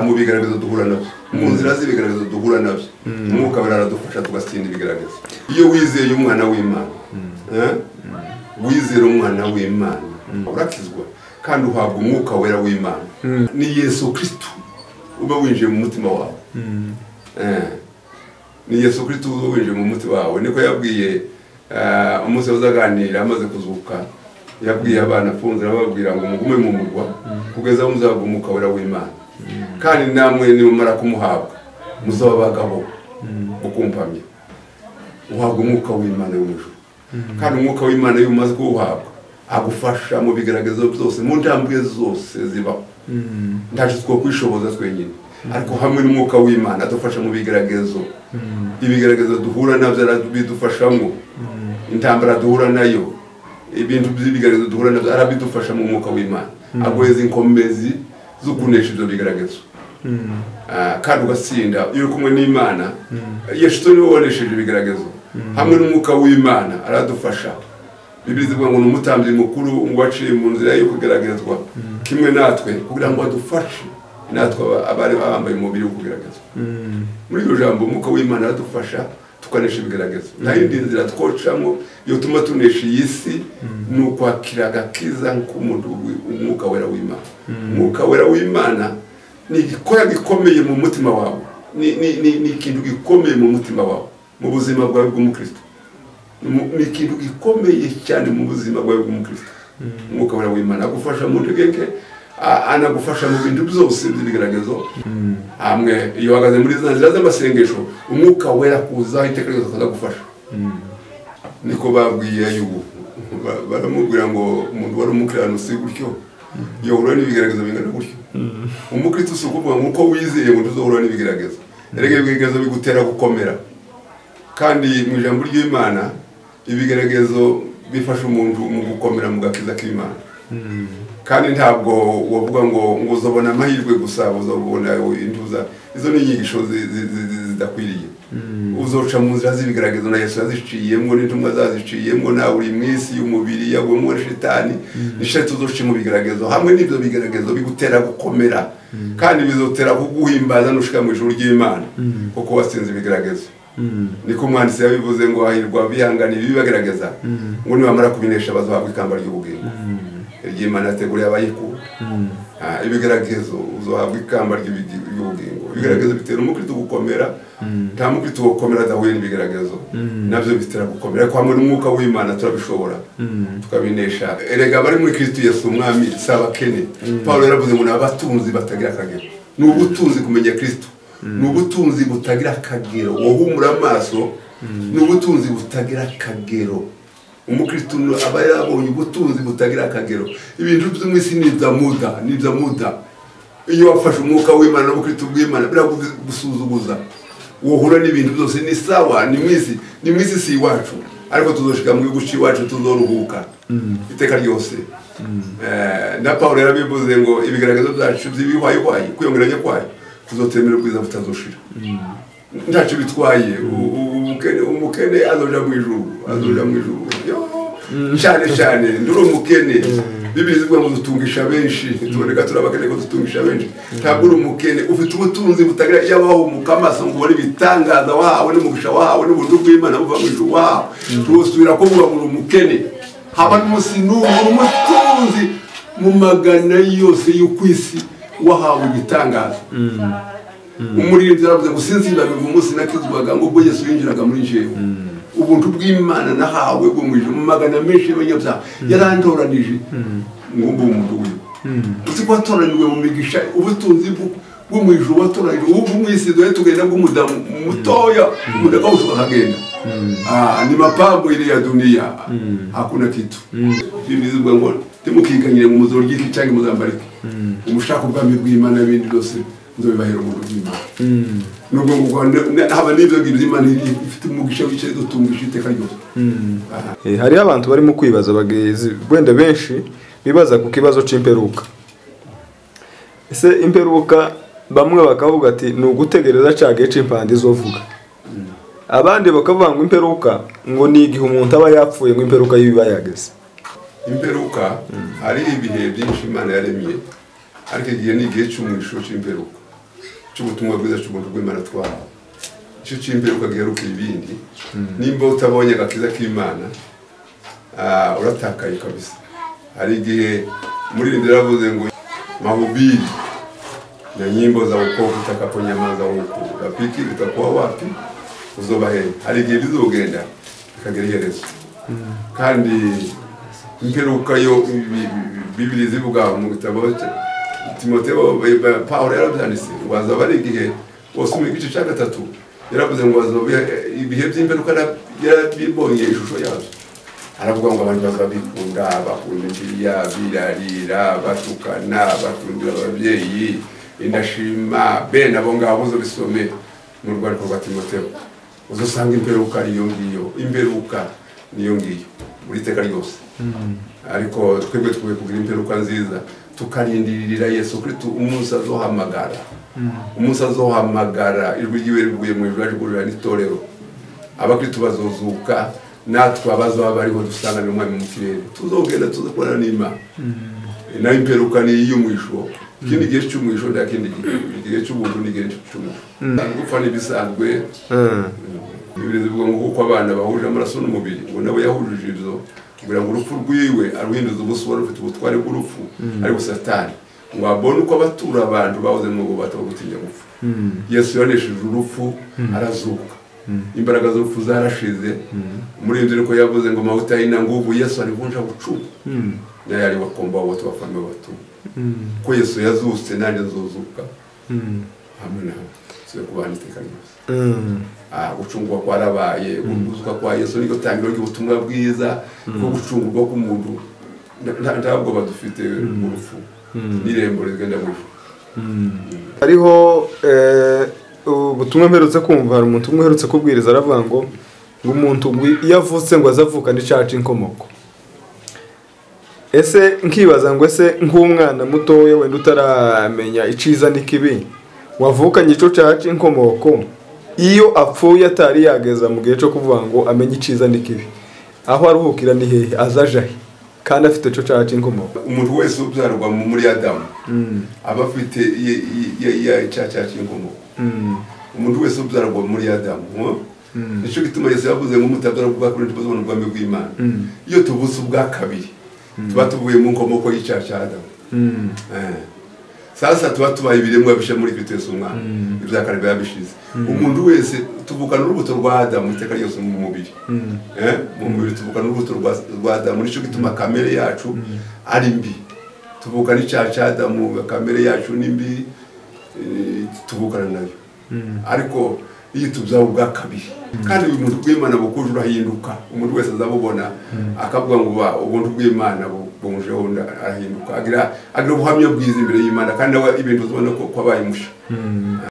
mu bigaragazo duhura nabyo mu nzira z'ibigaragazo duhura nabyo umwuka wera aradufasha tugatsinda ibigaragazo iyo wizeye umwana w'Imana wizera umwana w'Imana urakizwa kandi uhabwa umwuka wera w'Imana ni Yesu Kristo uba winjiye mu mutima wawe ni Yesu Kristo uba winjiye mu mutima wawe niko yabwiye umunsi uzaganira amaze kuzuka yabwiye abana afunze ababwira ngo mugume mu murwa kugeza muzahabwa umwuka wera w'Imana kandi namwe nimumara kumuhabwa muzaba abagabo gukumpamya uhabwa umwuka w'Imana w'ijuru kandi umwuka w'Imana iyo umaze kuwuhabwa agufasha mu bigaragazo byose mu ntambwe zose zibaho ntacyo two kwishoboza twenyine ariko hamwe n'umwuka w'Imana adufasha mu bigaragazo ibigaragazo duhura nabyo bidufashamo intambara duhura nayo ibintu by'ibigaragazo duhura nabyo arabidufasha mu mwuka w'Imana agoheza inkomezi zo kunesha ibyo bigaragazo kandi ugatsinda iyo uri kumwe n'Imana Yesu niwe wanesheje ibigaragazo hamwe n'umwuka w'Imana aradufasha Bibiliya ivuga ngo n'umutambyi mukuru ngo aciye mu nzira yo kugeragezwa kimwe natwe kugira ngo adufashe natwe abari bambaye umubiri wo kugeragezwa muri iryo jambo umwuka w'Imana aradufasha tukanesha ibigaragazo nta yindi nzira twocamo iyo tuma tunesha iyi si ni ukwakira agakiza nk'umuntu umwuka wera w'Imana umwuka wera w'Imana ni igikora gikomeye mu mutima wawe ni ikintu gikomeye mu mutima wawe mu buzima bwawe bw'umukristo ni ikintu gikomeye cyane mu buzima bwawe bw'umukristo umwuka wera w'Imana agufasha mu ntegeke anagufasha mu bintu byose by'ibigaragazo hamwe iyo wagaze muri za nzira z'amasengesho umwuka wera kuza iteka ryose akagufasha niko babwiye Ayubu baramubwira ngo umuntu wari umukiranutsi gutyo yohura n'ibigaragazo bingana gutyo umukristo si ukuvuga ngo uko wizeye ngo tuzohura n'ibigaragazo erega ibigaragazo bigutera gukomera kandi mu ijambo ry'Imana ibigaragazo bifasha umuntu mu gukomera mu gakiza k'Imana kandi ntabwo wavuga ngo uzobona amahirwe gusa uzobona intuza izo ni inyigisho zidakwiriye uzoca mu nzira z'ibigaragazo na Yesu yaziciyemo n'intumwa zaziciyemo nawe uri mu isi y'umubiri yagwemo shitani nishetu uzoca mu bigaragazo hamwe n'ibyo bigaragazo bigutera gukomera kandi bizotera kuguhimbaza nushika mu ijuru ry'Imana kuko watsinze ibigaragazo niko umwanditsi yabivuze ngo hahirwa bihanganira ibibagaragaza ngo nibamara kubinesha bazohabwa ikamba ry'ubugingo Imana yateguriye abayikunda ibigaragazo uzohabwa ikamba ry'ubugingo ibigaragazo bitera umukristo gukomera nta mukristo gukomera adahuye n'ibigaragazo nabyo bitera gukomera ariko hamwe n'umwuka w'Imana turabishobora tukabinesha erega bari muri Kristo Yesu umwami sabakene Paulo yaravuze ngo n'abatunzi batagira akagero ni ubutunzi kumenya Kristo ni ubutunzi butagira akagero wohumura amaso ni ubutunzi butagira akagero umukristo aba yabonye ubutunzi butagira akagero ibintu byo mu isi nibya muda iyo wafashe umwuka w'Imana n'ubukristo bw'Imana biragusuzuguza wohura n'ibintu byose ni sawa ni mwisi si iwacu ariko tuzoshika mu gihugu cy'iwacu tuzoruhuka iteka ryose na Paulo yarabivuze ngo ibigaragazo byacu by'ibihwayihwayi kwiyongeranya kwayo tuzotemera ubwiza butazoshira ntacyo bitwaye umukene azoja mu ijuru cyane nduri umukene Bibiliya ivuga ngo dutungisha benshi tuboneka turabakene ko dutungisha benshi ntabwo uri umukene ufite ubutunzi butagira yabaho mukamaso ngo ubone ibitangaza wahawe n'umugisha wahawe n'ubuntu bw'Imana buva mu ijuru wahawe turusubira ko buba muri umukene haba n'umunsi n'umwe umutunzi mu magana yose y'ukwisi wahawe ibitangaza umuririmbyi yaravuze ngo sinzibagirwa umunsi nakizwaga ngo ubwo Yesu yinjiraga muri jewe ubuntu bw'Imana nahawe bwo mu ijuru mu magana menshi y'abanyabyaha yarantoranije ngo mbe umuntu wiwe uzi ko watoraniwe mu migisha ubutunzi bwo mu ijuru watoranije ubu mu isi dore tugenda bw'umudamu mutoya umudamu wose akagenda ni mapambo ile ya dunia hakuna kitu Bibiliya ivuga ngo timukiganyire mu muzoro ry'iki cyangwa muzambarike umushaka ubwami bw'Imana n'ibindi byose nzobibahera umuntu bw'Imana nubwo ngo haba n'ibyo by'Imana ifite umugisha w'icyari dutungisha iteka ryose hari abantu barimo kwibaza bagezi wenda benshi bibaza ku kibazo c'imperuka ese imperuka bamwe bakavuga ati ni ugutegereza cage c'impande izovuga abandi bakavuga ngo imperuka ngo ni igihe umuntu aba yapfuye ngo imperuka yiba yageze imperuka hari ibihe byinshi Imana yaremye ariko igihe ni igihe cy'umwisho c'imperuka cy'ubutumwa bwiza cy'ubuntu bw'Imana twahawe icyo cy'imperuka giheruka ibindi nimba utabonye agakiza k'Imana uratakaye kabisa. Hari igihe muririmbyi yaravuze ngo mahubiri na nyimbo za wokovu utakaponyamaza huku rafiki utakuwa wapi uzoba he. Hari igihe bizogenda bikagera iherezo kandi imperuka yo Biblia zivuga mu gitabo Timotheo Paulo yarabyanditse ngo azaba ari igihe wose mu gice cya 3 yaravuze ngo azaba ibihe by'imperuka yarabibonye ishusho yazo. Aravuga ngo abantu bazabikunda bakunda injiriya birarira batukana bakundira ababyeyi indashima bene abo ngabo zo bisome mu rwandiko rwa Timotheo uzosanga imperuka iyo ngiyo imperuka niyo ngiyo muri teka ryose. Ariko twebwe twe kugira imperuka nziza tukarindirira Yesu Kristo umunsi azohamagara umunsi azohamagara ijwi ryiwe rivuye mu ijuru ryo n'itorero abakristo bazozuka natwe abazo bariho dusanga n'umwami mu kirere tuzogenda tuzakora n'Imana. Na imperuka ni iyo mwisho ikindi gihe cy'umwisho ndakindi gihe cy'ubuntu n'igihe cy'umwisho gupfa n'ibisanzwe. Bibiri zivuga ngo uko abana bahuje amaraso n'umubiri ngo nabo yahujije ibyo kugira ngo urupfu rwiwe aruhinduza ubusubira rufite ubutware bw'urupfu ari Satani ngo abone uko abatura abantu bahoze mu bubata bwo gutinya gupfa. Yesu yanesheje urupfu arazuka imbaraga z'urupfu zarashize muri ibyo ko yavuze ngo mavuta y'ina ngubu Yesu arivunja bucu naye ari wakomba watu bafame batu ko Yesu yazutse nanje nzozuka hamwe nawe sibe kubana iteka ryose. Gucungwa kwarabaye guzuka kwa Yesu niko tangiro ry'ubutumwa bwiza ko gucungurwa k'umuntu ntabwo badufite urupfu n'irembo rigenda mu ijuru. Hariho ubutumwa mperutse kumva hari umuntu umwe uherutse kubwiriza aravuga ngo umuntu iyo avutse ngo azavuka n'icaca inkomoko. Ese nkibaza ngo ese nk'umwana mutoya wenda utaramenya iciza n'ikibi wavukanye ico caca inkomoko iyo apfuye atari yageza mu gihe cyo kuvuga ngo amenye iciza n'ikibi aho aruhukira ni hehe azajahe kandi afite ico caca inkomoko. Umuntu wese ubyarwa muri Adamu aba afite ya caca inkomoko. Umuntu wese ubyarwa muri Adamu nico gituma Yesu yavuze ngo mutabyara bwa kuri tubazona ubwami bw'Imana. Iyo tubuse ubwa kabiri tuba tuvuye mu nkomoko y'icyaha Adamu. Sasa tuba tubaye ibiremwa bishe muri Kristo Yesu umwana ibyakare byabishize. Umuntu wese tuvukana urubuto rwa Adamu iteka ryose mu mubiri. Mu mubiri tuvukana urubuto rwa Adamu nico gituma kamere yacu ari mbi. Tuvukana icyaha Adamu kamere yacu ni mbi tuvukana nayo. Ariko iyo tubyawe ubwa kabiri kandi umuntu bw'Imana bukuje urahinduka umuntu wese azabubona akavuga ngo ubuntu bw'Imana bumujeho arahinduka agira ubuhamya bwiza imbere y'Imana kandi nawe ibintu uzobona ko kwabaye musha.